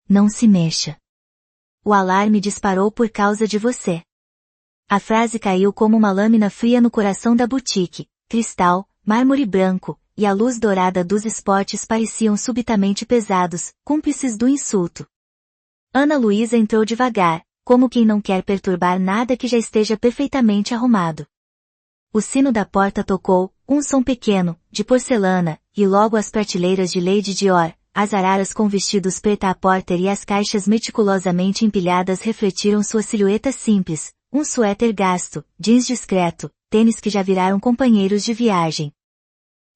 não se mexa. O alarme disparou por causa de você. A frase caiu como uma lâmina fria no coração da boutique. Cristal, mármore branco, e a luz dourada dos spots pareciam subitamente pesados, cúmplices do insulto. Ana Luísa entrou devagar, como quem não quer perturbar nada que já esteja perfeitamente arrumado. O sino da porta tocou, um som pequeno, de porcelana, e logo as prateleiras de Lady Dior, as araras com vestidos prêt-à-porter e as caixas meticulosamente empilhadas refletiram sua silhueta simples, um suéter gasto, jeans discreto, tênis que já viraram companheiros de viagem.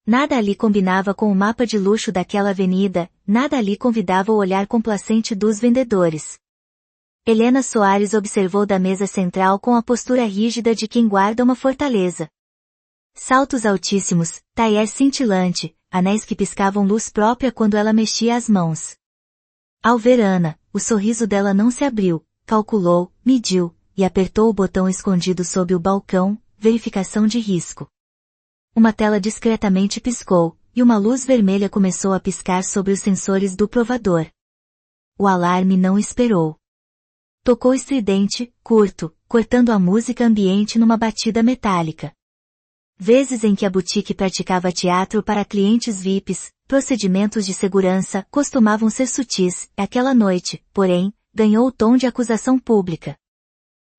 Nada ali combinava com o mapa de luxo daquela avenida, nada ali convidava o olhar complacente dos vendedores. Helena Soares observou da mesa central com a postura rígida de quem guarda uma fortaleza. Saltos altíssimos, taier cintilante, anéis que piscavam luz própria quando ela mexia as mãos. Ao ver Ana, o sorriso dela não se abriu, calculou, mediu, e apertou o botão escondido sob o balcão, verificação de risco. Uma tela discretamente piscou, e uma luz vermelha começou a piscar sobre os sensores do provador. O alarme não esperou. Tocou estridente, curto, cortando a música ambiente numa batida metálica. Vezes em que a boutique praticava teatro para clientes VIPs, procedimentos de segurança costumavam ser sutis, aquela noite, porém, ganhou o tom de acusação pública.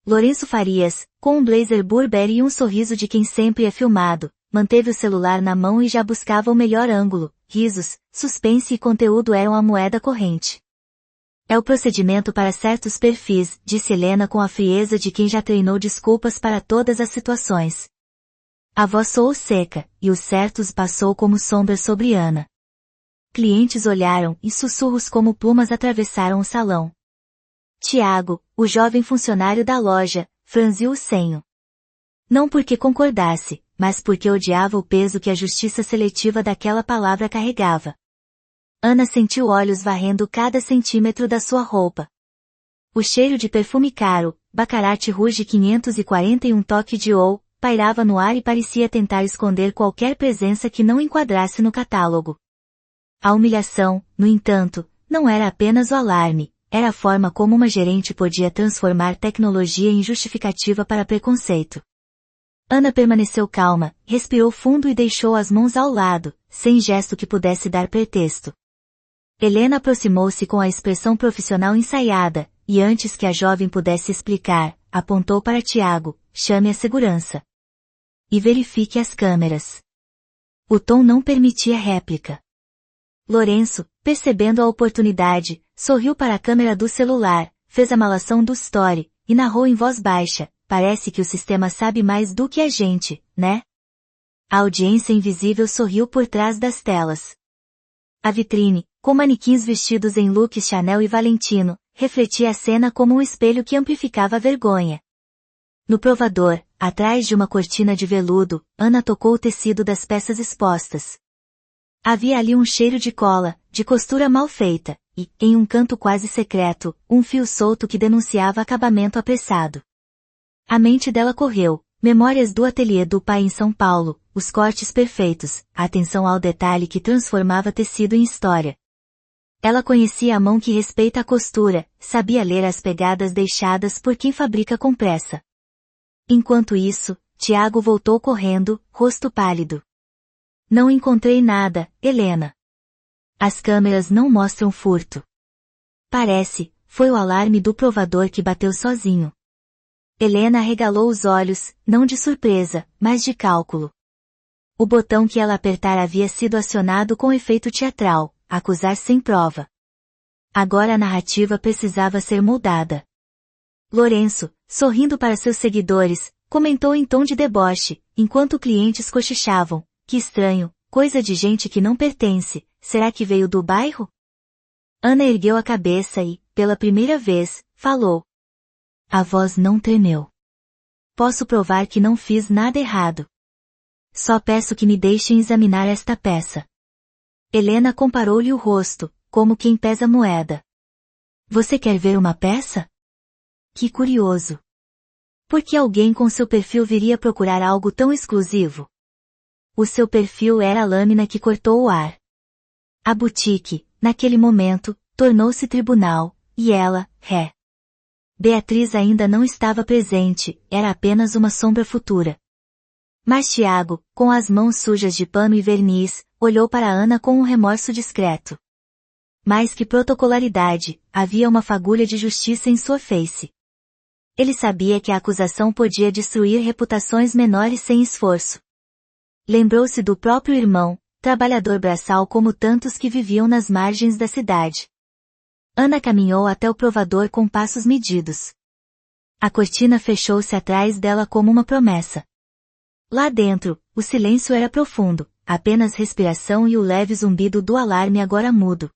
Lourenço Farias, com um blazer Burberry e um sorriso de quem sempre é filmado, manteve o celular na mão e já buscava o melhor ângulo. Risos, suspense e conteúdo eram a moeda corrente. É o procedimento para certos perfis, disse Helena com a frieza de quem já treinou desculpas para todas as situações. A voz soou seca, e os certos passou como sombra sobre Ana. Clientes olharam e sussurros como plumas atravessaram o salão. Tiago, o jovem funcionário da loja, franziu o senho. Não porque concordasse, mas porque odiava o peso que a justiça seletiva daquela palavra carregava. Ana sentiu olhos varrendo cada centímetro da sua roupa. O cheiro de perfume caro, Baccarat Rouge 541 toque de Eau, pairava no ar e parecia tentar esconder qualquer presença que não enquadrasse no catálogo. A humilhação, no entanto, não era apenas o alarme, era a forma como uma gerente podia transformar tecnologia em justificativa para preconceito. Ana permaneceu calma, respirou fundo e deixou as mãos ao lado, sem gesto que pudesse dar pretexto. Helena aproximou-se com a expressão profissional ensaiada, e antes que a jovem pudesse explicar, apontou para Tiago, chame a segurança. E verifique as câmeras. O tom não permitia réplica. Lourenço, percebendo a oportunidade, sorriu para a câmera do celular, fez a malação do story, e narrou em voz baixa, parece que o sistema sabe mais do que a gente, né? A audiência invisível sorriu por trás das telas. A vitrine, com manequins vestidos em looks Chanel e Valentino, refletia a cena como um espelho que amplificava a vergonha. No provador, atrás de uma cortina de veludo, Ana tocou o tecido das peças expostas. Havia ali um cheiro de cola, de costura mal feita, e, em um canto quase secreto, um fio solto que denunciava acabamento apressado. A mente dela correu, memórias do ateliê do pai em São Paulo, os cortes perfeitos, a atenção ao detalhe que transformava tecido em história. Ela conhecia a mão que respeita a costura, sabia ler as pegadas deixadas por quem fabrica com pressa. Enquanto isso, Tiago voltou correndo, rosto pálido. Não encontrei nada, Helena. As câmeras não mostram furto. Parece, foi o alarme do provador que bateu sozinho. Helena arregalou os olhos, não de surpresa, mas de cálculo. O botão que ela apertara havia sido acionado com efeito teatral, acusar sem prova. Agora a narrativa precisava ser moldada. Lourenço, sorrindo para seus seguidores, comentou em tom de deboche, enquanto clientes cochichavam, que estranho, coisa de gente que não pertence, será que veio do bairro? Ana ergueu a cabeça e, pela primeira vez, falou. A voz não tremeu. Posso provar que não fiz nada errado. Só peço que me deixem examinar esta peça. Helena comparou-lhe o rosto, como quem pesa moeda. Você quer ver uma peça? Que curioso. Por que alguém com seu perfil viria procurar algo tão exclusivo? O seu perfil era a lâmina que cortou o ar. A boutique, naquele momento, tornou-se tribunal, e ela, ré. Beatriz ainda não estava presente, era apenas uma sombra futura. Mas Tiago, com as mãos sujas de pano e verniz, olhou para Ana com um remorso discreto. Mais que protocolaridade, havia uma fagulha de justiça em sua face. Ele sabia que a acusação podia destruir reputações menores sem esforço. Lembrou-se do próprio irmão, trabalhador braçal como tantos que viviam nas margens da cidade. Ana caminhou até o provador com passos medidos. A cortina fechou-se atrás dela como uma promessa. Lá dentro, o silêncio era profundo, apenas respiração e o leve zumbido do alarme agora mudo.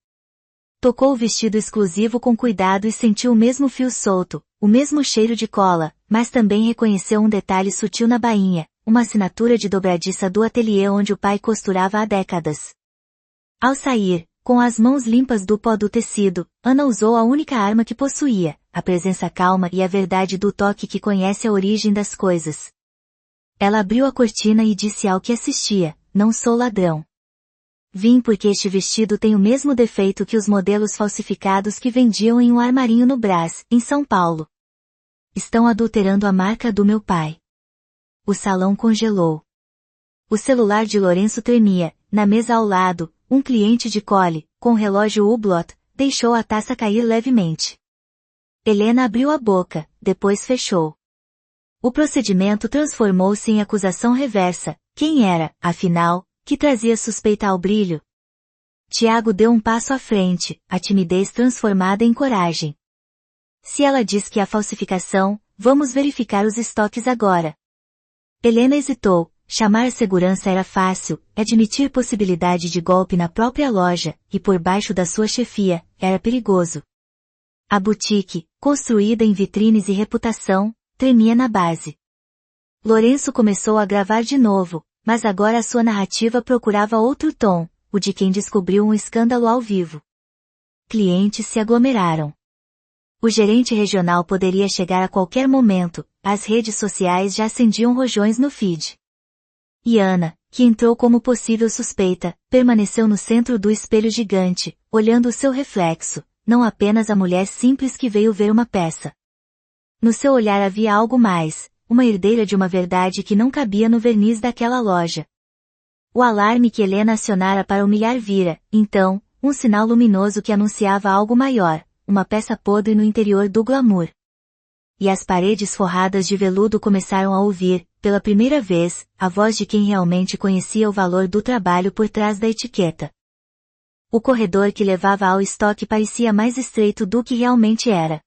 Tocou o vestido exclusivo com cuidado e sentiu o mesmo fio solto, o mesmo cheiro de cola, mas também reconheceu um detalhe sutil na bainha, uma assinatura de dobradiça do ateliê onde o pai costurava há décadas. Ao sair, com as mãos limpas do pó do tecido, Ana usou a única arma que possuía, a presença calma e a verdade do toque que conhece a origem das coisas. Ela abriu a cortina e disse ao que assistia, não sou ladrão. Vim porque este vestido tem o mesmo defeito que os modelos falsificados que vendiam em um armarinho no Brás, em São Paulo. Estão adulterando a marca do meu pai. O salão congelou. O celular de Lourenço tremia, na mesa ao lado, um cliente de cole, com relógio Hublot, deixou a taça cair levemente. Helena abriu a boca, depois fechou. O procedimento transformou-se em acusação reversa. Quem era, afinal, que trazia suspeita ao brilho? Tiago deu um passo à frente, a timidez transformada em coragem. Se ela diz que há falsificação, vamos verificar os estoques agora. Helena hesitou, chamar a segurança era fácil, admitir possibilidade de golpe na própria loja, e por baixo da sua chefia, era perigoso. A boutique, construída em vitrines e reputação, tremia na base. Lourenço começou a gravar de novo, mas agora a sua narrativa procurava outro tom, o de quem descobriu um escândalo ao vivo. Clientes se aglomeraram. O gerente regional poderia chegar a qualquer momento, as redes sociais já acendiam rojões no feed. E Ana, que entrou como possível suspeita, permaneceu no centro do espelho gigante, olhando o seu reflexo, não apenas a mulher simples que veio ver uma peça. No seu olhar havia algo mais, uma herdeira de uma verdade que não cabia no verniz daquela loja. O alarme que Helena acionara para humilhar vira, então, um sinal luminoso que anunciava algo maior, uma peça podre no interior do glamour. E as paredes forradas de veludo começaram a ouvir, pela primeira vez, a voz de quem realmente conhecia o valor do trabalho por trás da etiqueta. O corredor que levava ao estoque parecia mais estreito do que realmente era.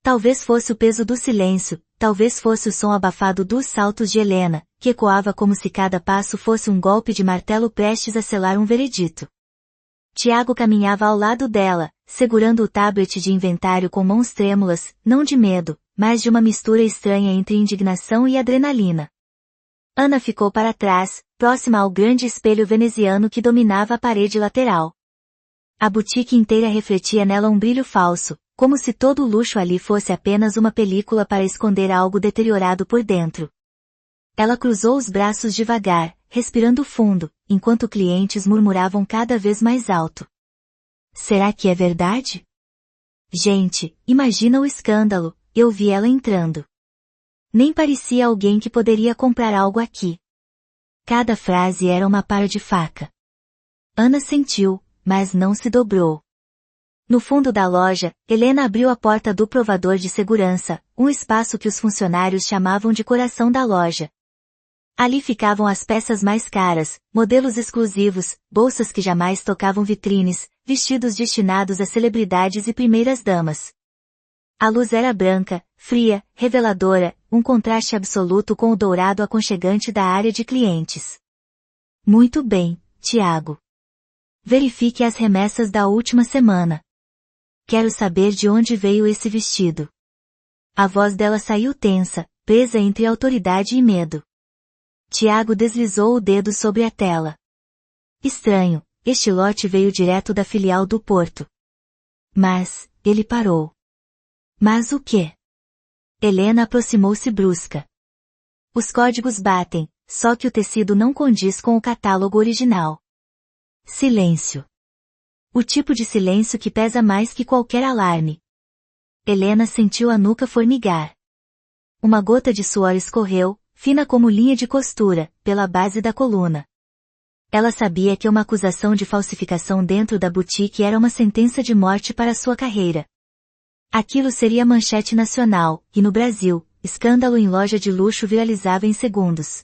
Talvez fosse o peso do silêncio, talvez fosse o som abafado dos saltos de Helena, que ecoava como se cada passo fosse um golpe de martelo prestes a selar um veredito. Tiago caminhava ao lado dela, segurando o tablet de inventário com mãos trêmulas, não de medo, mas de uma mistura estranha entre indignação e adrenalina. Ana ficou para trás, próxima ao grande espelho veneziano que dominava a parede lateral. A boutique inteira refletia nela um brilho falso, como se todo o luxo ali fosse apenas uma película para esconder algo deteriorado por dentro. Ela cruzou os braços devagar, respirando fundo, enquanto clientes murmuravam cada vez mais alto. Será que é verdade? Gente, imagina o escândalo, eu vi ela entrando. Nem parecia alguém que poderia comprar algo aqui. Cada frase era uma pá de faca. Ana sentiu, mas não se dobrou. No fundo da loja, Helena abriu a porta do provador de segurança, um espaço que os funcionários chamavam de coração da loja. Ali ficavam as peças mais caras, modelos exclusivos, bolsas que jamais tocavam vitrines, vestidos destinados a celebridades e primeiras damas. A luz era branca, fria, reveladora, um contraste absoluto com o dourado aconchegante da área de clientes. Muito bem, Tiago. Verifique as remessas da última semana. Quero saber de onde veio esse vestido. A voz dela saiu tensa, presa entre autoridade e medo. Tiago deslizou o dedo sobre a tela. Estranho, este lote veio direto da filial do Porto. Mas, ele parou. Mas o quê? Helena aproximou-se brusca. Os códigos batem, só que o tecido não condiz com o catálogo original. Silêncio. O tipo de silêncio que pesa mais que qualquer alarme. Helena sentiu a nuca formigar. Uma gota de suor escorreu, fina como linha de costura, pela base da coluna. Ela sabia que uma acusação de falsificação dentro da boutique era uma sentença de morte para sua carreira. Aquilo seria manchete nacional, e no Brasil, escândalo em loja de luxo viralizava em segundos.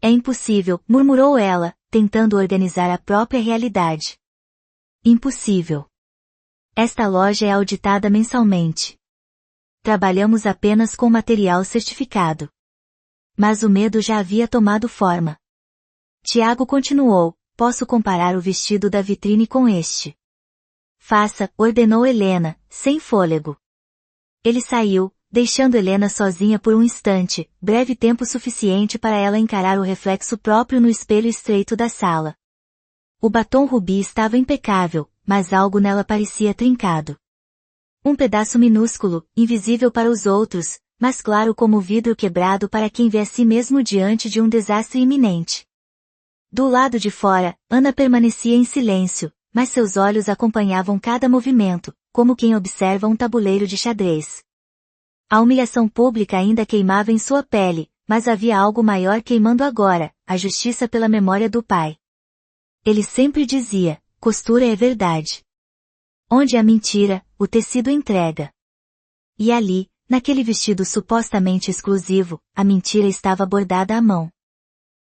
É impossível, murmurou ela, tentando organizar a própria realidade. Impossível. Esta loja é auditada mensalmente. Trabalhamos apenas com material certificado. Mas o medo já havia tomado forma. Tiago continuou, posso comparar o vestido da vitrine com este. Faça, ordenou Helena, sem fôlego. Ele saiu, deixando Helena sozinha por um instante, breve tempo suficiente para ela encarar o reflexo próprio no espelho estreito da sala. O batom rubi estava impecável, mas algo nela parecia trincado. Um pedaço minúsculo, invisível para os outros, mas claro como vidro quebrado para quem vê a si mesmo diante de um desastre iminente. Do lado de fora, Ana permanecia em silêncio, mas seus olhos acompanhavam cada movimento, como quem observa um tabuleiro de xadrez. A humilhação pública ainda queimava em sua pele, mas havia algo maior queimando agora, a justiça pela memória do pai. Ele sempre dizia, costura é verdade. Onde há mentira, o tecido entrega. E ali, naquele vestido supostamente exclusivo, a mentira estava bordada à mão.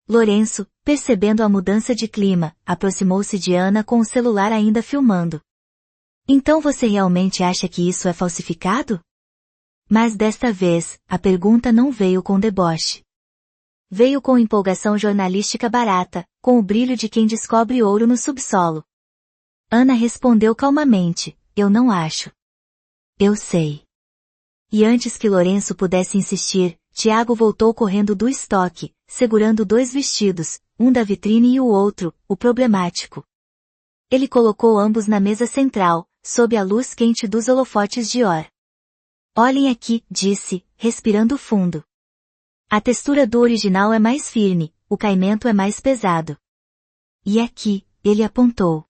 Lourenço, percebendo a mudança de clima, aproximou-se de Ana com o celular ainda filmando. Então você realmente acha que isso é falsificado? Mas desta vez, a pergunta não veio com deboche. Veio com empolgação jornalística barata, com o brilho de quem descobre ouro no subsolo. Ana respondeu calmamente, eu não acho. Eu sei. E antes que Lourenço pudesse insistir, Tiago voltou correndo do estoque, segurando 2 vestidos, um da vitrine e o outro, o problemático. Ele colocou ambos na mesa central, sob a luz quente dos holofotes de Or. Olhem aqui, disse, respirando fundo. A textura do original é mais firme, o caimento é mais pesado. E aqui, ele apontou.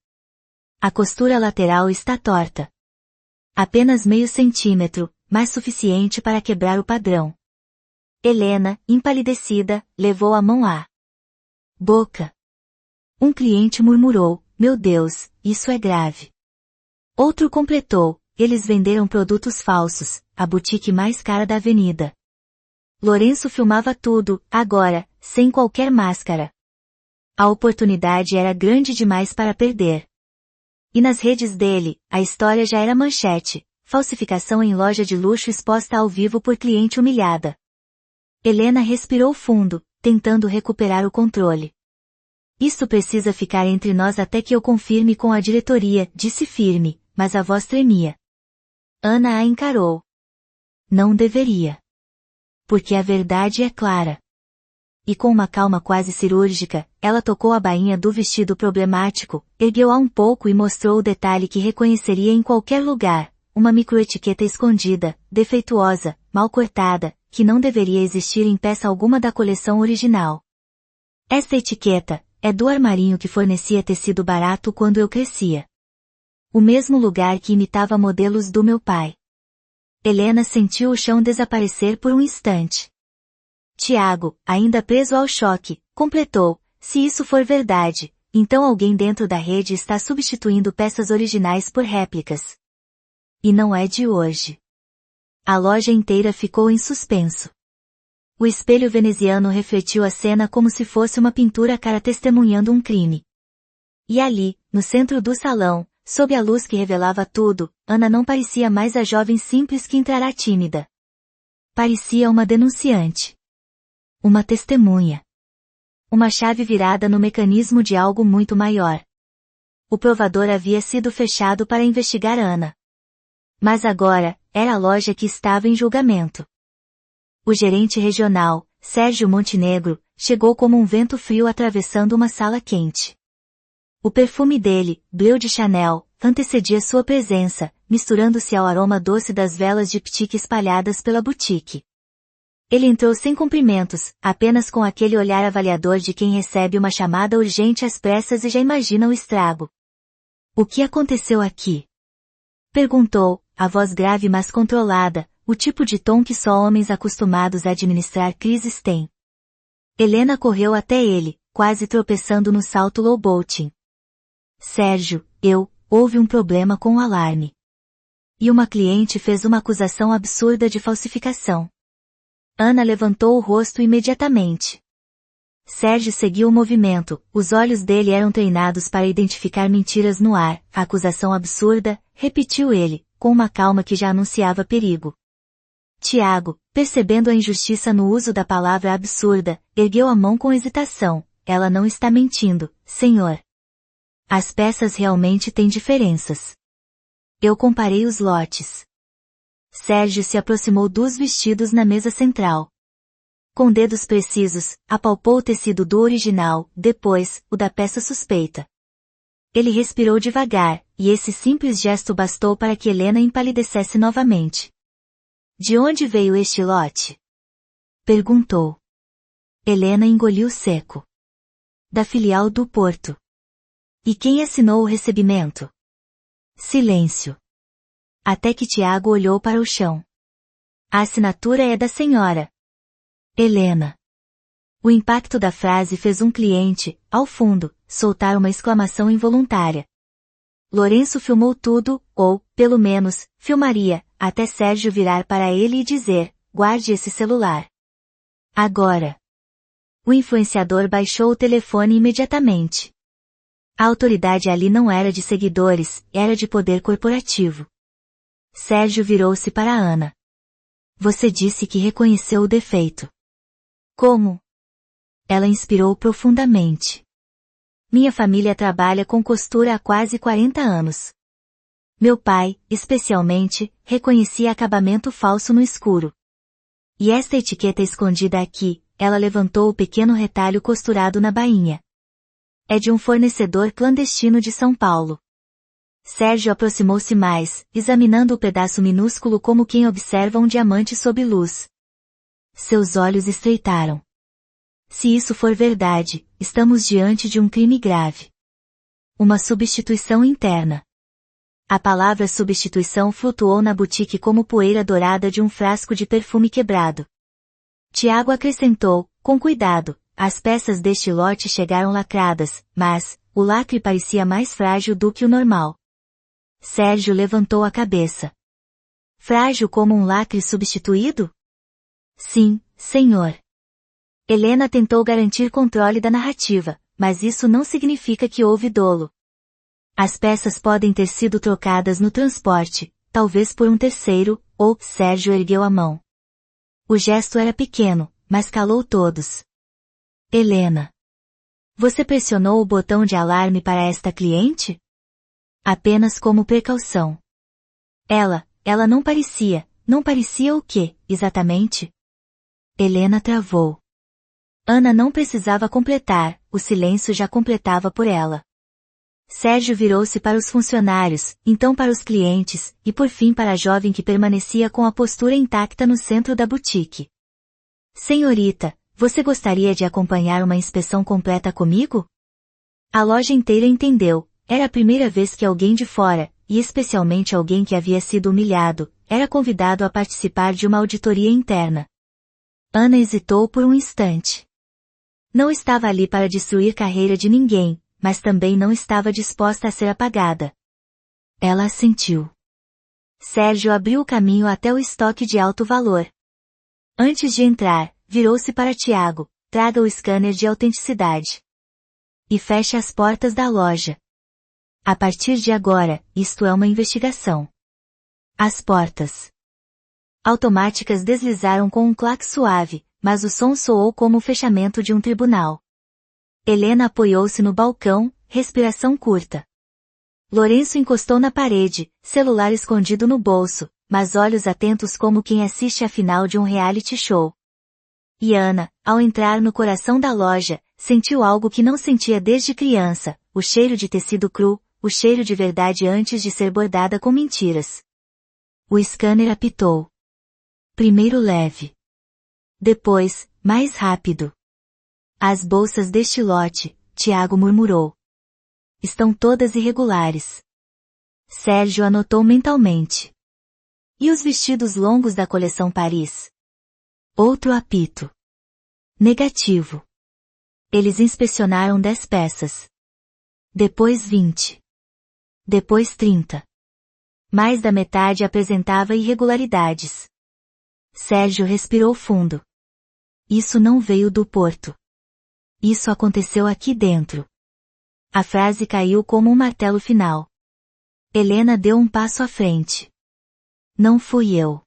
A costura lateral está torta. Apenas meio centímetro, mas suficiente para quebrar o padrão. Helena, empalidecida, levou a mão à boca. Um cliente murmurou, meu Deus, isso é grave. Outro completou, eles venderam produtos falsos, a boutique mais cara da avenida. Lourenço filmava tudo, agora, sem qualquer máscara. A oportunidade era grande demais para perder. E nas redes dele, a história já era manchete, falsificação em loja de luxo exposta ao vivo por cliente humilhada. Helena respirou fundo, tentando recuperar o controle. Isto precisa ficar entre nós até que eu confirme com a diretoria, disse firme, mas a voz tremia. Ana a encarou. Não deveria. Porque a verdade é clara. E com uma calma quase cirúrgica, ela tocou a bainha do vestido problemático, ergueu-a um pouco e mostrou o detalhe que reconheceria em qualquer lugar, uma microetiqueta escondida, defeituosa, mal cortada, que não deveria existir em peça alguma da coleção original. Esta etiqueta é do armarinho que fornecia tecido barato quando eu crescia. O mesmo lugar que imitava modelos do meu pai. Helena sentiu o chão desaparecer por um instante. Tiago, ainda preso ao choque, completou, se isso for verdade, então alguém dentro da rede está substituindo peças originais por réplicas. E não é de hoje. A loja inteira ficou em suspenso. O espelho veneziano refletiu a cena como se fosse uma pintura cara testemunhando um crime. E ali, no centro do salão, sob a luz que revelava tudo, Ana não parecia mais a jovem simples que entrara tímida. Parecia uma denunciante. Uma testemunha. Uma chave virada no mecanismo de algo muito maior. O provador havia sido fechado para investigar Ana. Mas agora, era a loja que estava em julgamento. O gerente regional, Sérgio Montenegro, chegou como um vento frio atravessando uma sala quente. O perfume dele, Bleu de Chanel, antecedia sua presença, misturando-se ao aroma doce das velas de ptique espalhadas pela boutique. Ele entrou sem cumprimentos, apenas com aquele olhar avaliador de quem recebe uma chamada urgente às pressas e já imagina o estrago. O que aconteceu aqui? Perguntou, a voz grave mas controlada, o tipo de tom que só homens acostumados a administrar crises têm. Helena correu até ele, quase tropeçando no salto lowboating. Sérgio, houve um problema com o alarme. E uma cliente fez uma acusação absurda de falsificação. Ana levantou o rosto imediatamente. Sérgio seguiu o movimento, os olhos dele eram treinados para identificar mentiras no ar. A acusação absurda, repetiu ele, com uma calma que já anunciava perigo. Tiago, percebendo a injustiça no uso da palavra absurda, ergueu a mão com hesitação. Ela não está mentindo, senhor. As peças realmente têm diferenças. Eu comparei os lotes. Sérgio se aproximou dos vestidos na mesa central. Com dedos precisos, apalpou o tecido do original, depois, o da peça suspeita. Ele respirou devagar, e esse simples gesto bastou para que Helena empalidecesse novamente. De onde veio este lote? Perguntou. Helena engoliu seco. Da filial do Porto. E quem assinou o recebimento? Silêncio. Até que Tiago olhou para o chão. A assinatura é da senhora. Helena. O impacto da frase fez um cliente, ao fundo, soltar uma exclamação involuntária. Lourenço filmou tudo, ou, pelo menos, filmaria, até Sérgio virar para ele e dizer, guarde esse celular. Agora. O influenciador baixou o telefone imediatamente. A autoridade ali não era de seguidores, era de poder corporativo. Sérgio virou-se para Ana. Você disse que reconheceu o defeito. Como? Ela inspirou profundamente. Minha família trabalha com costura há quase 40 anos. Meu pai, especialmente, reconhecia acabamento falso no escuro. E esta etiqueta escondida aqui, ela levantou o pequeno retalho costurado na bainha. É de um fornecedor clandestino de São Paulo. Sérgio aproximou-se mais, examinando o pedaço minúsculo como quem observa um diamante sob luz. Seus olhos estreitaram. Se isso for verdade, estamos diante de um crime grave. Uma substituição interna. A palavra substituição flutuou na boutique como poeira dourada de um frasco de perfume quebrado. Tiago acrescentou, com cuidado, as peças deste lote chegaram lacradas, mas, o lacre parecia mais frágil do que o normal. Sérgio levantou a cabeça. Frágil como um lacre substituído? Sim, senhor. Helena tentou garantir controle da narrativa, mas isso não significa que houve dolo. As peças podem ter sido trocadas no transporte, talvez por um terceiro, ou Sérgio ergueu a mão. O gesto era pequeno, mas calou todos. Helena. Você pressionou o botão de alarme para esta cliente? Apenas como precaução. Ela não parecia o quê, exatamente? Helena travou. Ana não precisava completar, o silêncio já completava por ela. Sérgio virou-se para os funcionários, então para os clientes, e por fim para a jovem que permanecia com a postura intacta no centro da boutique. Senhorita, você gostaria de acompanhar uma inspeção completa comigo? A loja inteira entendeu, era a primeira vez que alguém de fora, e especialmente alguém que havia sido humilhado, era convidado a participar de uma auditoria interna. Ana hesitou por um instante. Não estava ali para destruir carreira de ninguém, mas também não estava disposta a ser apagada. Ela assentiu. Sérgio abriu o caminho até o estoque de alto valor. Antes de entrar, virou-se para Tiago, traga o scanner de autenticidade. E feche as portas da loja. A partir de agora, isto é uma investigação. As portas automáticas deslizaram com um claque suave, mas o som soou como o fechamento de um tribunal. Helena apoiou-se no balcão, respiração curta. Lourenço encostou na parede, celular escondido no bolso, mas olhos atentos como quem assiste a final de um reality show. E Ana, ao entrar no coração da loja, sentiu algo que não sentia desde criança, o cheiro de tecido cru, o cheiro de verdade antes de ser bordada com mentiras. O scanner apitou. Primeiro leve. Depois, mais rápido. As bolsas deste lote, Tiago murmurou. Estão todas irregulares. Sérgio anotou mentalmente. E os vestidos longos da coleção Paris? Outro apito. Negativo. Eles inspecionaram 10 peças. Depois 20. Depois 30. Mais da metade apresentava irregularidades. Sérgio respirou fundo. Isso não veio do porto. Isso aconteceu aqui dentro. A frase caiu como um martelo final. Helena deu um passo à frente. Não fui eu.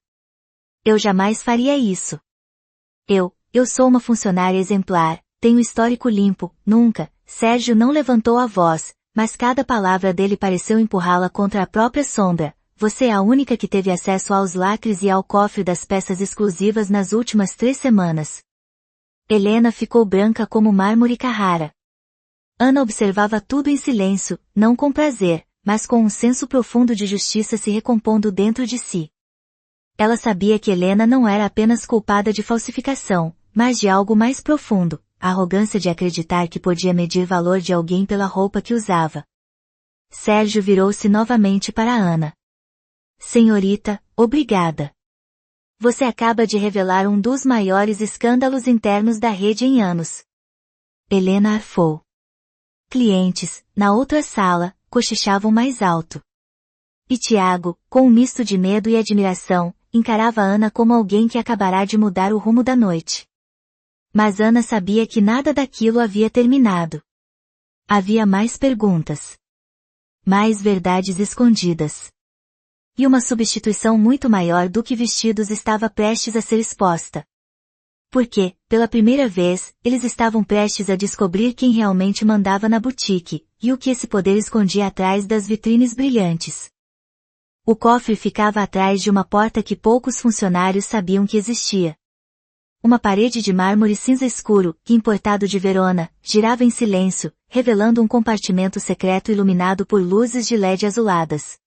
Eu jamais faria isso. Eu sou uma funcionária exemplar, tenho histórico limpo, nunca. Sérgio não levantou a voz, mas cada palavra dele pareceu empurrá-la contra a própria sombra. Você é a única que teve acesso aos lacres e ao cofre das peças exclusivas nas últimas 3 semanas. Helena ficou branca como mármore Carrara. Ana observava tudo em silêncio, não com prazer, mas com um senso profundo de justiça se recompondo dentro de si. Ela sabia que Helena não era apenas culpada de falsificação, mas de algo mais profundo, a arrogância de acreditar que podia medir valor de alguém pela roupa que usava. Sérgio virou-se novamente para Ana. Senhorita, obrigada. Você acaba de revelar um dos maiores escândalos internos da rede em anos. Helena arfou. Clientes, na outra sala, cochichavam mais alto. E Tiago, com um misto de medo e admiração, encarava Ana como alguém que acabará de mudar o rumo da noite. Mas Ana sabia que nada daquilo havia terminado. Havia mais perguntas. Mais verdades escondidas. E uma substituição muito maior do que vestidos estava prestes a ser exposta. Porque, pela primeira vez, eles estavam prestes a descobrir quem realmente mandava na boutique, e o que esse poder escondia atrás das vitrines brilhantes. O cofre ficava atrás de uma porta que poucos funcionários sabiam que existia. Uma parede de mármore cinza escuro, importado de Verona, girava em silêncio, revelando um compartimento secreto iluminado por luzes de LED azuladas.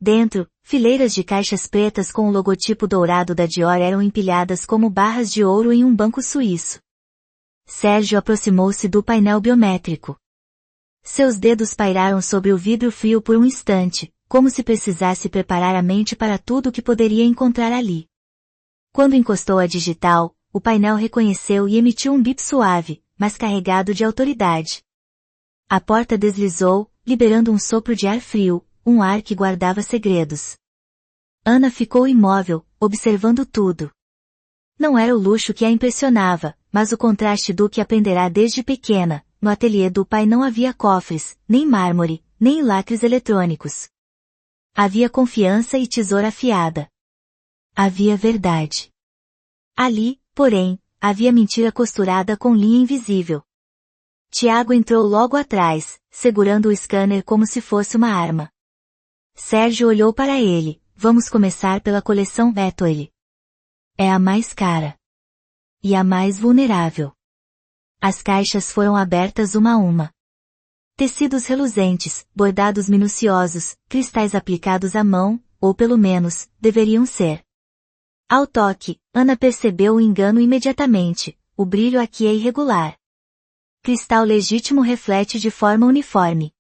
Dentro, fileiras de caixas pretas com o logotipo dourado da Dior eram empilhadas como barras de ouro em um banco suíço. Sérgio aproximou-se do painel biométrico. Seus dedos pairaram sobre o vidro frio por um instante, como se precisasse preparar a mente para tudo o que poderia encontrar ali. Quando encostou a digital, o painel reconheceu e emitiu um bip suave, mas carregado de autoridade. A porta deslizou, liberando um sopro de ar frio, um ar que guardava segredos. Ana ficou imóvel, observando tudo. Não era o luxo que a impressionava, mas o contraste do que aprenderá desde pequena. No ateliê do pai não havia cofres, nem mármore, nem lacres eletrônicos. Havia confiança e tesoura afiada. Havia verdade. Ali, porém, havia mentira costurada com linha invisível. Tiago entrou logo atrás, segurando o scanner como se fosse uma arma. Sérgio olhou para ele. Vamos começar pela coleção Etoile. É a mais cara. E a mais vulnerável. As caixas foram abertas uma a uma. Tecidos reluzentes, bordados minuciosos, cristais aplicados à mão, ou pelo menos, deveriam ser. Ao toque, Ana percebeu o engano imediatamente, o brilho aqui é irregular. Cristal legítimo reflete de forma uniforme.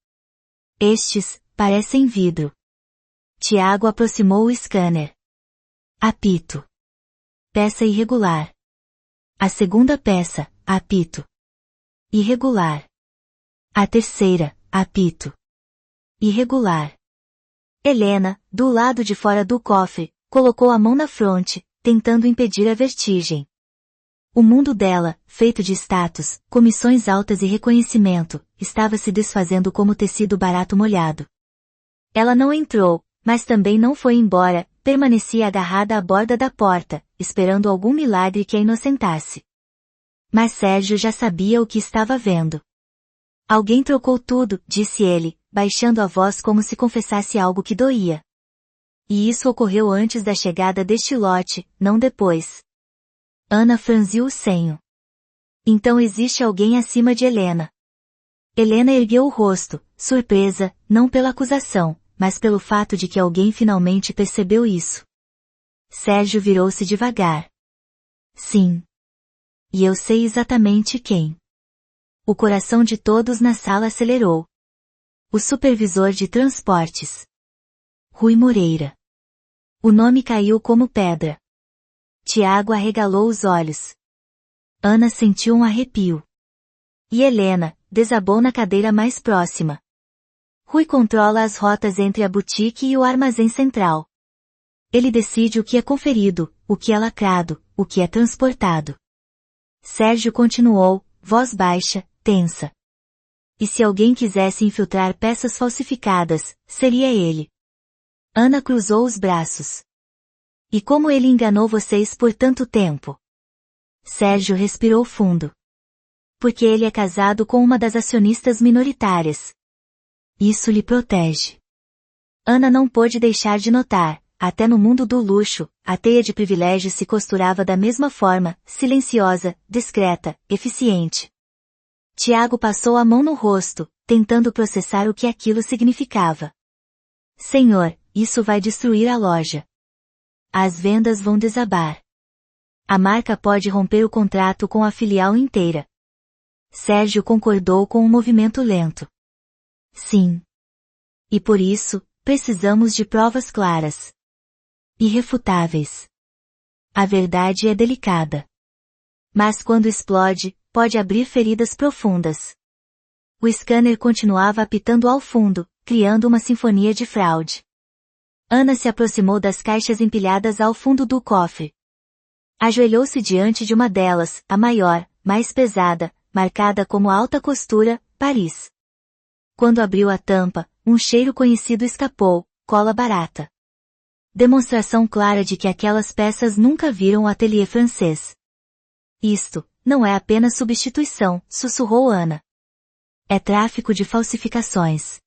Estes, parecem vidro. Tiago aproximou o scanner. Apito. Peça irregular. A segunda peça, apito. Irregular. A terceira, apito. Irregular. Helena, do lado de fora do cofre, colocou a mão na fronte, tentando impedir a vertigem. O mundo dela, feito de status, comissões altas e reconhecimento, estava se desfazendo como tecido barato molhado. Ela não entrou, mas também não foi embora, permanecia agarrada à borda da porta, esperando algum milagre que a inocentasse. Mas Sérgio já sabia o que estava vendo. Alguém trocou tudo, disse ele, baixando a voz como se confessasse algo que doía. E isso ocorreu antes da chegada deste lote, não depois. Ana franziu o senho. Então existe alguém acima de Helena. Helena ergueu o rosto, surpresa, não pela acusação, mas pelo fato de que alguém finalmente percebeu isso. Sérgio virou-se devagar. Sim. E eu sei exatamente quem. O coração de todos na sala acelerou. O supervisor de transportes. Rui Moreira. O nome caiu como pedra. Tiago arregalou os olhos. Ana sentiu um arrepio. E Helena desabou na cadeira mais próxima. Rui controla as rotas entre a boutique e o armazém central. Ele decide o que é conferido, o que é lacrado, o que é transportado. Sérgio continuou, voz baixa, tensa. E se alguém quisesse infiltrar peças falsificadas, seria ele. Ana cruzou os braços. E como ele enganou vocês por tanto tempo? Sérgio respirou fundo. Porque ele é casado com uma das acionistas minoritárias. Isso lhe protege. Ana não pôde deixar de notar, até no mundo do luxo, a teia de privilégios se costurava da mesma forma, silenciosa, discreta, eficiente. Tiago passou a mão no rosto, tentando processar o que aquilo significava. Senhor, isso vai destruir a loja. As vendas vão desabar. A marca pode romper o contrato com a filial inteira. Sérgio concordou com um movimento lento. Sim. E por isso, precisamos de provas claras. Irrefutáveis. A verdade é delicada. Mas quando explode, pode abrir feridas profundas. O scanner continuava apitando ao fundo, criando uma sinfonia de fraude. Ana se aproximou das caixas empilhadas ao fundo do cofre. Ajoelhou-se diante de uma delas, a maior, mais pesada, marcada como alta costura, Paris. Quando abriu a tampa, um cheiro conhecido escapou, cola barata. Demonstração clara de que aquelas peças nunca viram o ateliê francês. Isto, não é apenas substituição, sussurrou Ana. É tráfico de falsificações.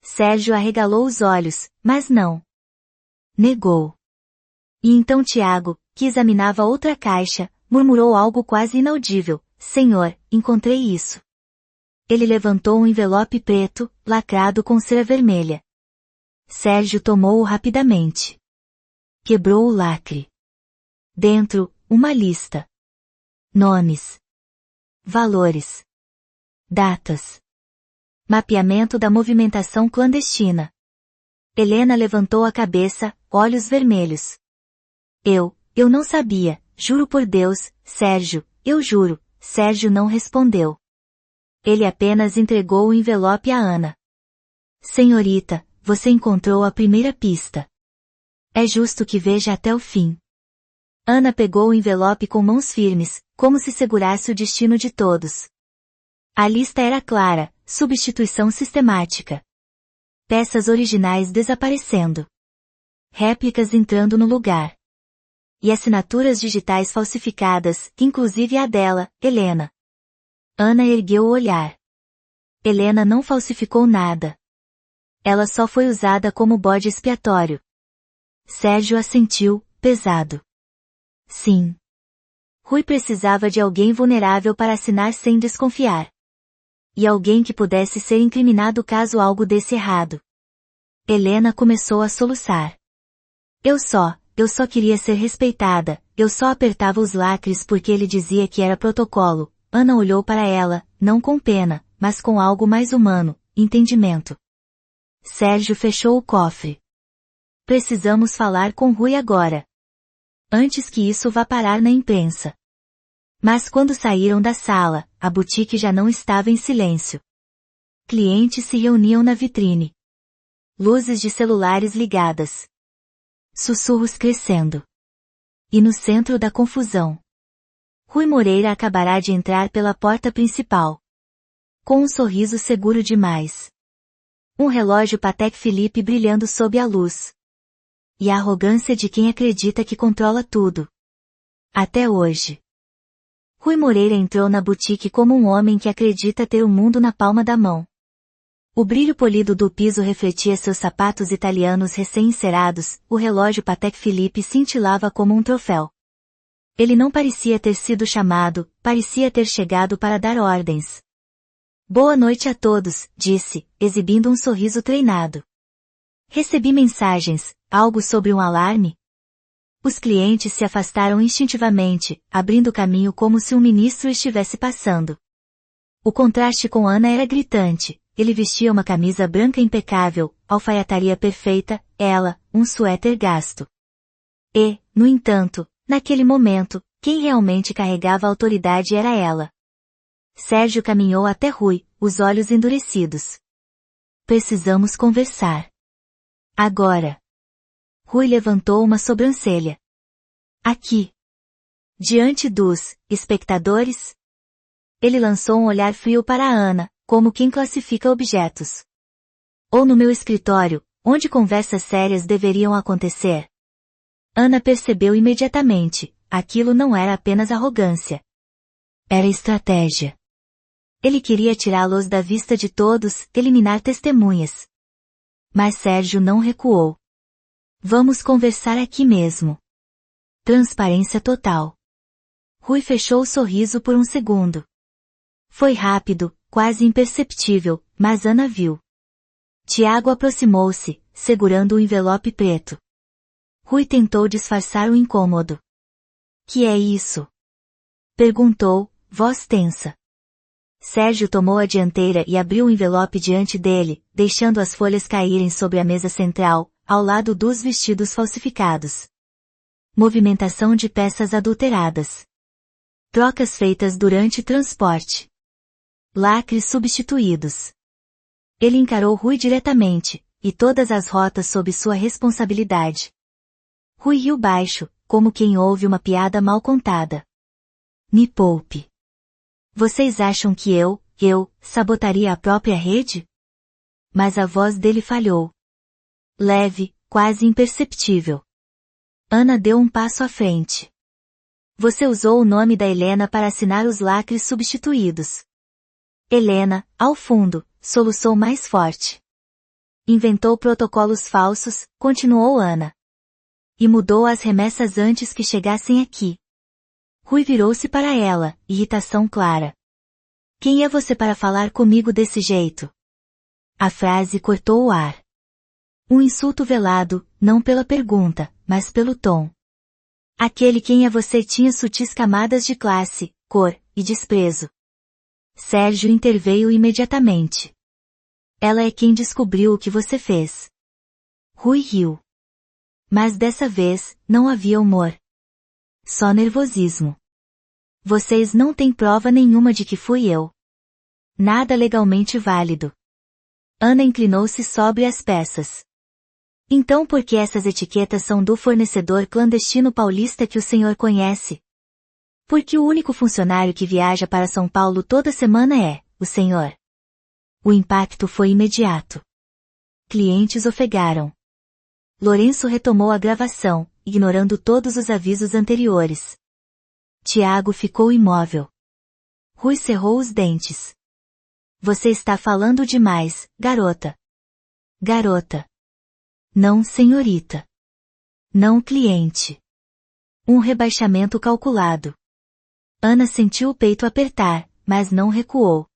Sérgio arregalou os olhos, mas não. Negou. E então Tiago, que examinava outra caixa, murmurou algo quase inaudível. Senhor, encontrei isso. Ele levantou um envelope preto, lacrado com cera vermelha. Sérgio tomou-o rapidamente. Quebrou o lacre. Dentro, uma lista. Nomes. Valores. Datas. Mapeamento da movimentação clandestina. Helena levantou a cabeça, olhos vermelhos. Eu não sabia, juro por Deus, Sérgio, eu juro. Sérgio não respondeu. Ele apenas entregou o envelope a Ana. Senhorita, você encontrou a primeira pista. É justo que veja até o fim. Ana pegou o envelope com mãos firmes, como se segurasse o destino de todos. A lista era clara, substituição sistemática. Peças originais desaparecendo. Réplicas entrando no lugar. E assinaturas digitais falsificadas, inclusive a dela, Helena. Ana ergueu o olhar. Helena não falsificou nada. Ela só foi usada como bode expiatório. Sérgio assentiu, pesado. Sim. Rui precisava de alguém vulnerável para assinar sem desconfiar. E alguém que pudesse ser incriminado caso algo desse errado. Helena começou a soluçar. Eu só queria ser respeitada, eu só apertava os lacres porque ele dizia que era protocolo. Ana olhou para ela, não com pena, mas com algo mais humano, entendimento. Sérgio fechou o cofre. Precisamos falar com Rui agora. Antes que isso vá parar na imprensa. Mas quando saíram da sala, a boutique já não estava em silêncio. Clientes se reuniam na vitrine. Luzes de celulares ligadas. Sussurros crescendo. E no centro da confusão. Rui Moreira acabará de entrar pela porta principal. Com um sorriso seguro demais. Um relógio Patek Philippe brilhando sob a luz. E a arrogância de quem acredita que controla tudo. Até hoje. Rui Moreira entrou na boutique como um homem que acredita ter o mundo na palma da mão. O brilho polido do piso refletia seus sapatos italianos recém-encerados, o relógio Patek Philippe cintilava como um troféu. Ele não parecia ter sido chamado, parecia ter chegado para dar ordens. Boa noite a todos, disse, exibindo um sorriso treinado. Recebi mensagens, algo sobre um alarme? Os clientes se afastaram instintivamente, abrindo caminho como se um ministro estivesse passando. O contraste com Ana era gritante. ele vestia uma camisa branca impecável, alfaiataria perfeita, ela, um suéter gasto. E, no entanto, naquele momento, quem realmente carregava a autoridade era ela. Sérgio caminhou até Rui, os olhos endurecidos. Precisamos conversar. Agora. Rui levantou uma sobrancelha. Aqui. Diante dos espectadores? Ele lançou um olhar frio para Ana, como quem classifica objetos. Ou no meu escritório, onde conversas sérias deveriam acontecer? Ana percebeu imediatamente, aquilo não era apenas arrogância. Era estratégia. Ele queria tirá-los da vista de todos, eliminar testemunhas. Mas Sérgio não recuou. Vamos conversar aqui mesmo. Transparência total. Rui fechou o sorriso por um segundo. Foi rápido, quase imperceptível, mas Ana viu. Tiago aproximou-se, segurando o envelope preto. Rui tentou disfarçar o incômodo. Que é isso? Perguntou, voz tensa. Sérgio tomou a dianteira e abriu o envelope diante dele, deixando as folhas caírem sobre a mesa central, ao lado dos vestidos falsificados. Movimentação de peças adulteradas. Trocas feitas durante transporte. Lacres substituídos. Ele encarou Rui diretamente, e todas as rotas sob sua responsabilidade. Rui riu baixo, como quem ouve uma piada mal contada. Me poupe. Vocês acham que eu, sabotaria a própria rede? Mas a voz dele falhou. Leve, quase imperceptível. Ana deu um passo à frente. Você usou o nome da Helena para assinar os lacres substituídos. Helena, ao fundo, soluçou mais forte. Inventou protocolos falsos, continuou Ana. E mudou as remessas antes que chegassem aqui. Rui virou-se para ela, irritação clara. Quem é você para falar comigo desse jeito? A frase cortou o ar. Um insulto velado, não pela pergunta, mas pelo tom. Aquele quem é você tinha sutis camadas de classe, cor e desprezo. Sérgio interveio imediatamente. Ela é quem descobriu o que você fez. Rui riu. Mas dessa vez, não havia humor. Só nervosismo. Vocês não têm prova nenhuma de que fui eu. Nada legalmente válido. Ana inclinou-se sobre as peças. Então por que essas etiquetas são do fornecedor clandestino paulista que o senhor conhece? Porque o único funcionário que viaja para São Paulo toda semana é, o senhor. O impacto foi imediato. Clientes ofegaram. Lourenço retomou a gravação, ignorando todos os avisos anteriores. Tiago ficou imóvel. Rui cerrou os dentes. Você está falando demais, garota. Garota. Não senhorita. Não cliente. Um rebaixamento calculado. Ana sentiu o peito apertar, mas não recuou.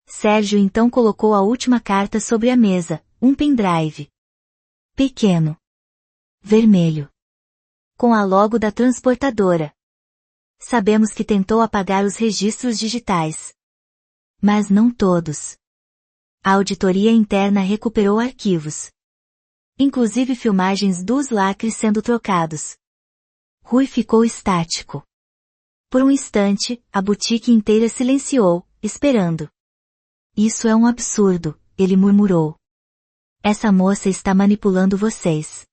Sérgio então colocou a última carta sobre a mesa, um pendrive. Pequeno. Vermelho. Com a logo da transportadora. Sabemos que tentou apagar os registros digitais. Mas não todos. A auditoria interna recuperou arquivos. Inclusive filmagens dos lacres sendo trocados. Rui ficou estático. Por um instante, a boutique inteira silenciou, esperando. Isso é um absurdo, ele murmurou. Essa moça está manipulando vocês.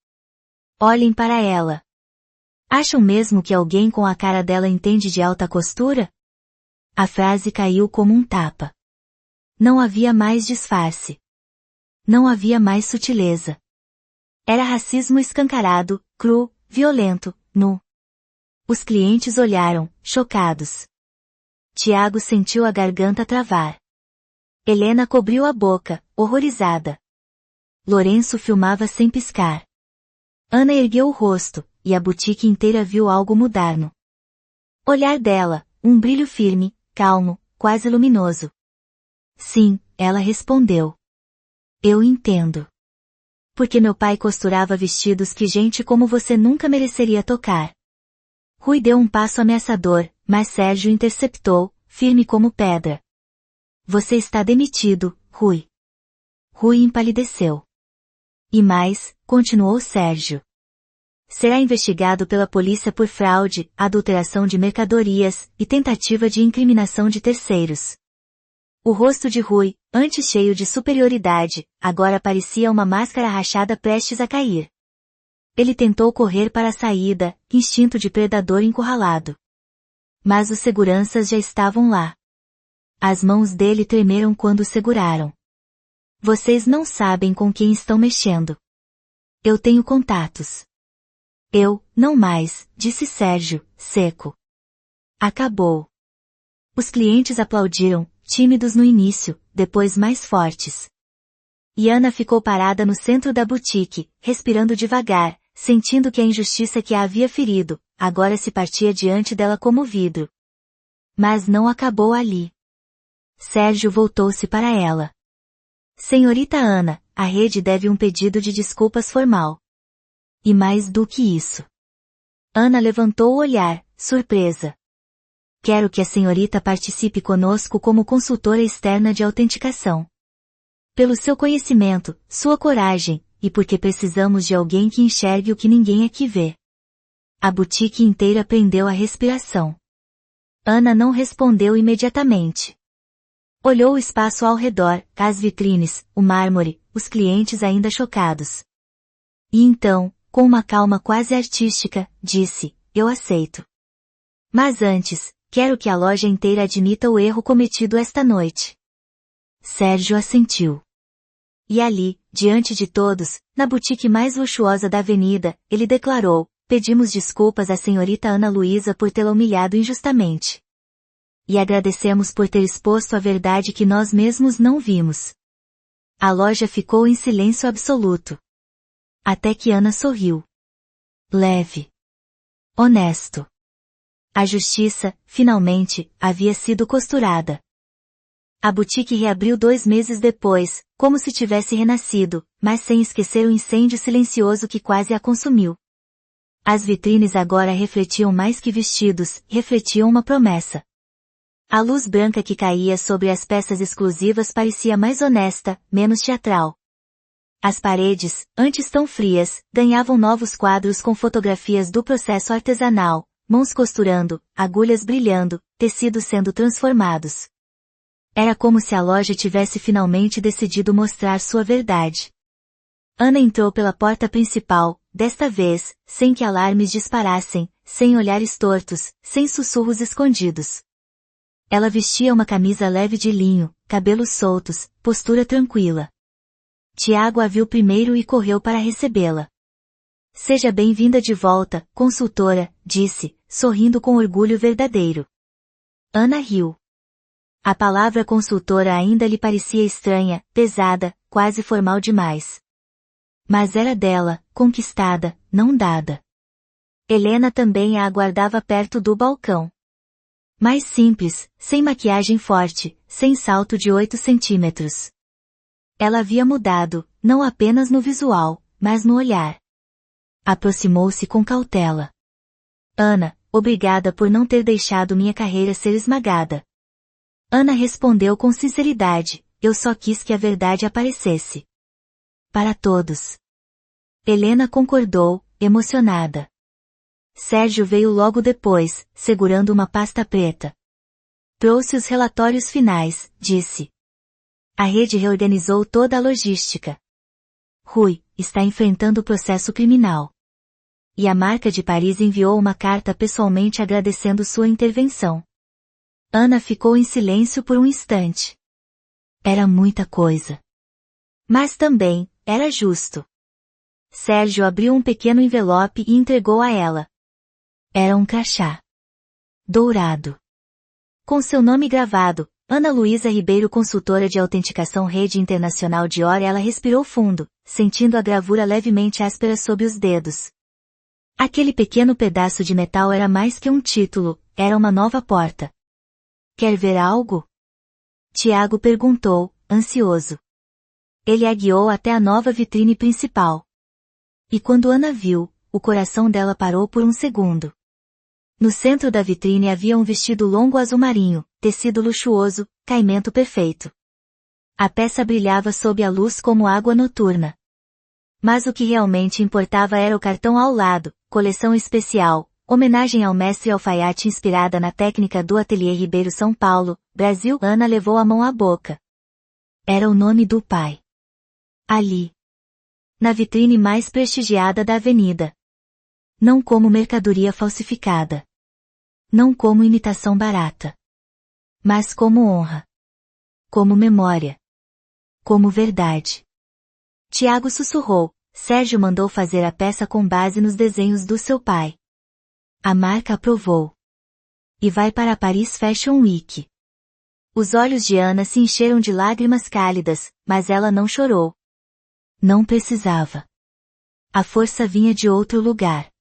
Olhem para ela. Acham mesmo que alguém com a cara dela entende de alta costura? A frase caiu como um tapa. Não havia mais disfarce. Não havia mais sutileza. Era racismo escancarado, cru, violento, nu. Os clientes olharam, chocados. Tiago sentiu a garganta travar. Helena cobriu a boca, horrorizada. Lourenço filmava sem piscar. Ana ergueu o rosto, e a boutique inteira viu algo mudar no olhar dela, um brilho firme, calmo, quase luminoso. Sim, ela respondeu. Eu entendo. Porque meu pai costurava vestidos que gente como você nunca mereceria tocar. Rui deu um passo ameaçador, mas Sérgio interceptou, firme como pedra. Você está demitido, Rui. Rui empalideceu. E mais, continuou Sérgio. Será investigado pela polícia por fraude, adulteração de mercadorias e tentativa de incriminação de terceiros. O rosto de Rui, antes cheio de superioridade, agora parecia uma máscara rachada prestes a cair. Ele tentou correr para a saída, instinto de predador encurralado. Mas os seguranças já estavam lá. As mãos dele tremeram quando o seguraram. Vocês não sabem com quem estão mexendo. Eu tenho contatos. Eu, não mais, disse Sérgio, seco. Acabou. Os clientes aplaudiram, tímidos no início, depois mais fortes. E Ana ficou parada no centro da boutique, respirando devagar, sentindo que a injustiça que a havia ferido, agora se partia diante dela como vidro. Mas não acabou ali. Sérgio voltou-se para ela. Senhorita Ana, a rede deve um pedido de desculpas formal. E mais do que isso. Ana levantou o olhar, surpresa. Quero que a senhorita participe conosco como consultora externa de autenticação. Pelo seu conhecimento, sua coragem, e porque precisamos de alguém que enxergue o que ninguém aqui vê. A boutique inteira prendeu a respiração. Ana não respondeu imediatamente. Olhou o espaço ao redor, as vitrines, o mármore, os clientes ainda chocados. E então, com uma calma quase artística, disse, eu aceito. Mas antes, quero que a loja inteira admita o erro cometido esta noite. Sérgio assentiu. E ali, diante de todos, na boutique mais luxuosa da avenida, ele declarou, pedimos desculpas à senhorita Ana Luísa por tê-la humilhado injustamente. E agradecemos por ter exposto a verdade que nós mesmos não vimos. A loja ficou em silêncio absoluto. Até que Ana sorriu. Leve. Honesto. A justiça, finalmente, havia sido costurada. A boutique reabriu 2 meses depois, como se tivesse renascido, mas sem esquecer o incêndio silencioso que quase a consumiu. As vitrines agora refletiam mais que vestidos, refletiam uma promessa. A luz branca que caía sobre as peças exclusivas parecia mais honesta, menos teatral. As paredes, antes tão frias, ganhavam novos quadros com fotografias do processo artesanal, mãos costurando, agulhas brilhando, tecidos sendo transformados. Era como se a loja tivesse finalmente decidido mostrar sua verdade. Ana entrou pela porta principal, desta vez, sem que alarmes disparassem, sem olhares tortos, sem sussurros escondidos. Ela vestia uma camisa leve de linho, cabelos soltos, postura tranquila. Tiago a viu primeiro e correu para recebê-la. Seja bem-vinda de volta, consultora, disse, sorrindo com orgulho verdadeiro. Ana riu. A palavra consultora ainda lhe parecia estranha, pesada, quase formal demais. Mas era dela, conquistada, não dada. Helena também a aguardava perto do balcão. Mais simples, sem maquiagem forte, sem salto de 8 centímetros. Ela havia mudado, não apenas no visual, mas no olhar. Aproximou-se com cautela. Ana, obrigada por não ter deixado minha carreira ser esmagada. Ana respondeu com sinceridade, eu só quis que a verdade aparecesse. Para todos. Helena concordou, emocionada. Sérgio veio logo depois, segurando uma pasta preta. Trouxe os relatórios finais, disse. A rede reorganizou toda a logística. Rui, está enfrentando o processo criminal. E a marca de Paris enviou uma carta pessoalmente agradecendo sua intervenção. Ana ficou em silêncio por um instante. Era muita coisa. Mas também, era justo. Sérgio abriu um pequeno envelope e entregou a ela. Era um crachá. Dourado. Com seu nome gravado, Ana Luísa Ribeiro, consultora de autenticação Rede Internacional de Dior. Ela respirou fundo, sentindo a gravura levemente áspera sob os dedos. Aquele pequeno pedaço de metal era mais que um título, era uma nova porta. Quer ver algo? Tiago perguntou, ansioso. Ele a guiou até a nova vitrine principal. E quando Ana viu, o coração dela parou por um segundo. No centro da vitrine havia um vestido longo azul marinho, tecido luxuoso, caimento perfeito. A peça brilhava sob a luz como água noturna. Mas o que realmente importava era o cartão ao lado, coleção especial, homenagem ao mestre alfaiate inspirada na técnica do Ateliê Ribeiro São Paulo, Brasil. Ana levou a mão à boca. Era o nome do pai. Ali. Na vitrine mais prestigiada da avenida. Não como mercadoria falsificada. Não como imitação barata. Mas como honra. Como memória. Como verdade. Tiago sussurrou. Sérgio mandou fazer a peça com base nos desenhos do seu pai. A marca aprovou. E vai para a Paris Fashion Week. Os olhos de Ana se encheram de lágrimas cálidas, mas ela não chorou. Não precisava. A força vinha de outro lugar.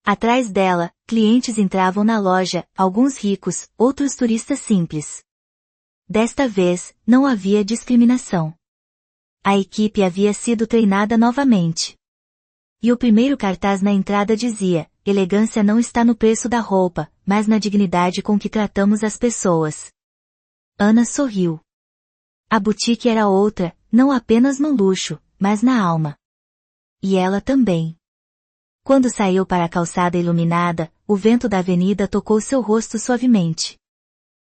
Atrás dela, clientes entravam na loja, alguns ricos, outros turistas simples. Desta vez, não havia discriminação. A equipe havia sido treinada novamente. E o primeiro cartaz na entrada dizia: elegância não está no preço da roupa, mas na dignidade com que tratamos as pessoas. Ana sorriu. A boutique era outra, não apenas no luxo, mas na alma. E ela também. Quando saiu para a calçada iluminada, o vento da avenida tocou seu rosto suavemente.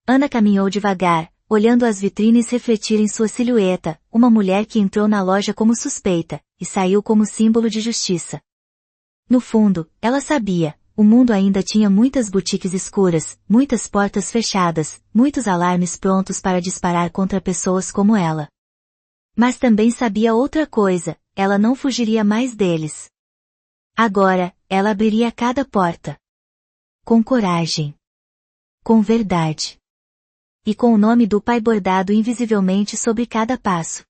Ana caminhou devagar, olhando as vitrines refletirem sua silhueta, uma mulher que entrou na loja como suspeita, e saiu como símbolo de justiça. No fundo, ela sabia, o mundo ainda tinha muitas boutiques escuras, muitas portas fechadas, muitos alarmes prontos para disparar contra pessoas como ela. Mas também sabia outra coisa, ela não fugiria mais deles. Agora, ela abriria cada porta. Com coragem. Com verdade. E com o nome do pai bordado invisivelmente sobre cada passo.